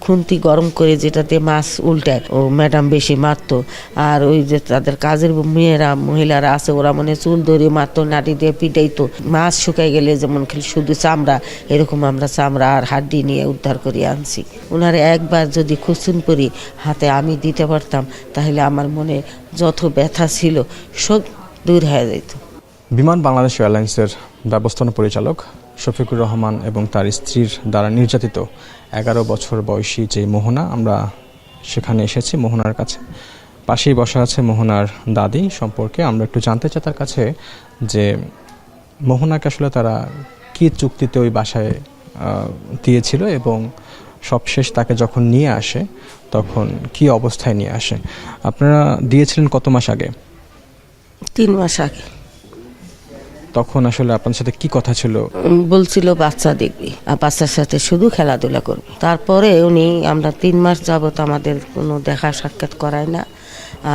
খুন্তি গরম করে যেটাতে মাছ উল্টায়, ও ম্যাডাম বেশি মারতো। আর ওই যে তাদের কাজের মেয়েরা মহিলারা আছে, ওরা মানে চুল ধরে মারতো, নাটি দিয়ে পিটাইতো। মাছ শুকাই গেলে যেমন শুধু চামড়া, এরকম আমরা চামড়া আর হাড্ডি নিয়ে উদ্ধার করে আনছি। ওনার একবার যদি খুসুন পরি হাতে আমি দিতে পারতাম, তাহলে আমার মনে যত ব্যথা ছিল সব দূর হয়ে যেত। বিমান বাংলাদেশ এয়ারলাইন্সের ব্যবস্থাপনা পরিচালক শফিকুর রহমান এবং তার স্ত্রীর দ্বারা নির্যাতিত 11 বছর বয়সী যে মোহনা, আমরা সেখানে এসেছি মোহনার কাছে। পাশেই বসা আছে মোহনার দাদি। সম্পর্কে আমরা একটু জানতে চাই তার কাছে যে মোহনাকে আসলে তারা কী চুক্তিতে ওই বাসায় দিয়েছিল এবং সবশেষ তাকে যখন নিয়ে আসে তখন কি অবস্থায় নিয়ে আসে। আপনারা দিয়েছিলেন কত মাস আগে? 3 মাস আগে। তখন আসলে আপনার সাথে কি কথা ছিল? বলছিল বাচ্চা দেখবি আর বাচ্চার সাথে শুধু খেলাধুলা করবে। তারপরে উনি, আমরা 3 মাস যাবত আমাদের কোনো দেখা সাক্ষাৎ করায় না।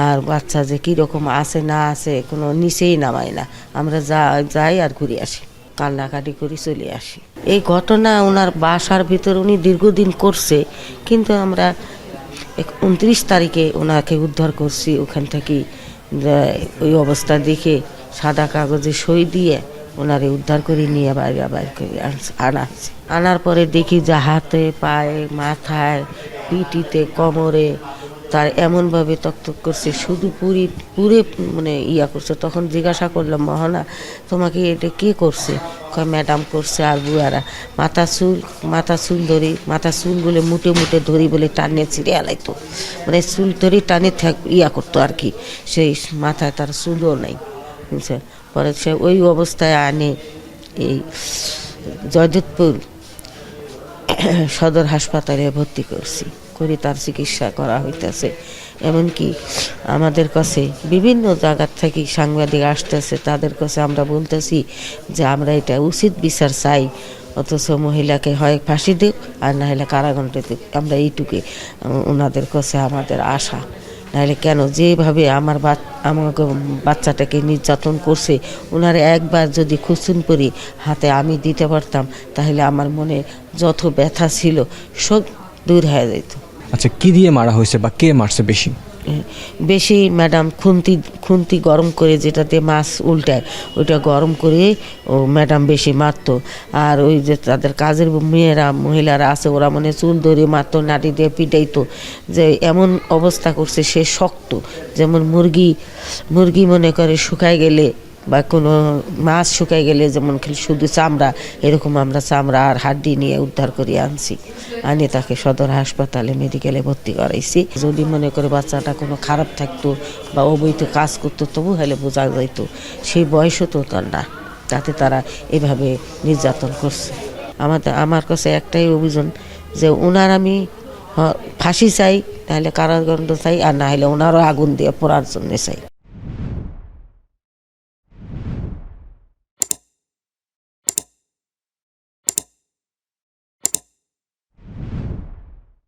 আর বাচ্চা যে কীরকম আছে না আছে কোনো নিচেই নামায় না। আমরা যাই আর ঘুরে আসি, কান্নাকাটি করি চলে আসি। এই ঘটনা ওনার বাসার ভিতর উনি দীর্ঘদিন করছে, কিন্তু আমরা 29 তারিখে ওনাকে উদ্ধার করছি ওখান থেকে। ওই অবস্থা দেখে সাদা কাগজে সই দিয়ে ওনারে উদ্ধার করে নিয়ে বাইরে করে আনার পরে দেখি যে হাতে পায়ে মাথায় পিঠিতে কোমরে তার এমনভাবে তকতক করছে, শুধু পুরে মানে করছে। তখন জিজ্ঞাসা করলাম, মোহনা তোমাকে এটা কে করছে? ম্যাডাম করছে আর বুয়ারা। মাথা চুল বলে মুটে ধরি বলে টানে ছিঁড়ে আলাইতো, মানে চুল ধরে টানে করতো আর কি। সেই মাথায় তার চুলও নাই। পরে সে ওই অবস্থায় আনে এই জয়দেবপুর সদর হাসপাতালে ভর্তি করছি, করে তার চিকিৎসা করা হইতেছে। এমনকি আমাদের কাছে বিভিন্ন জায়গার থেকে সাংবাদিক আসতেছে, তাদের কাছে আমরা বলতেছি যে আমরা এটা উচিত বিচার চাই, অথচ মহিলাকে হয় ফাঁসি দেব আর না হলে কারাগারে দেব। আমরা এইটুকু ওনাদের কাছে আমাদের আশা। নাহলে কেন যেভাবে আমাকে বাচ্চাটাকে নির্যাতন করছে, ওনারে একবার যদি খুসুন পরি হাতে আমি দিতে পারতাম, তাহলে আমার মনে যত ব্যথা ছিল সব দূর হয়ে যেত। আচ্ছা, কি দিয়ে মারা হয়েছে বা কে মারছে বেশি? ম্যাডাম খুন্তি গরম করে যেটাতে মাছ উল্টায়, ওইটা গরম করে ও ম্যাডাম বেশি মারতো। আর ওই যে তাদের কাজের মেয়েরা মহিলারা আছে, ওরা মানে চুল ধরে মারতো, নাটি দিয়ে পিটাইতো। যে এমন অবস্থা করছে সে শক্ত, যেমন মুরগি মনে করে শুকায় গেলে বা কোনো মাছ শুকাই গেলে যেমন শুধু চামড়া, এরকম আমরা চামড়া আর হাড্ডি নিয়ে উদ্ধার করে আনছি। আনি তাকে সদর হাসপাতালে মেডিকেলে ভর্তি করাইছি। যদি মনে করে বাচ্চাটা কোনো খারাপ থাকতো বা অবৈধ কাজ করতো, তবু হলে বোঝা যাইতো। সেই বয়সও তো তার না, তাতে তারা এভাবে নির্যাতন করছে। আমার কাছে একটাই অভিযোগ যে ওনার আমি ফাঁসি চাই, নাহলে কারাদণ্ড চাই, আর না হলে ওনারও আগুন দিয়ে পোড়ার জন্য চাই।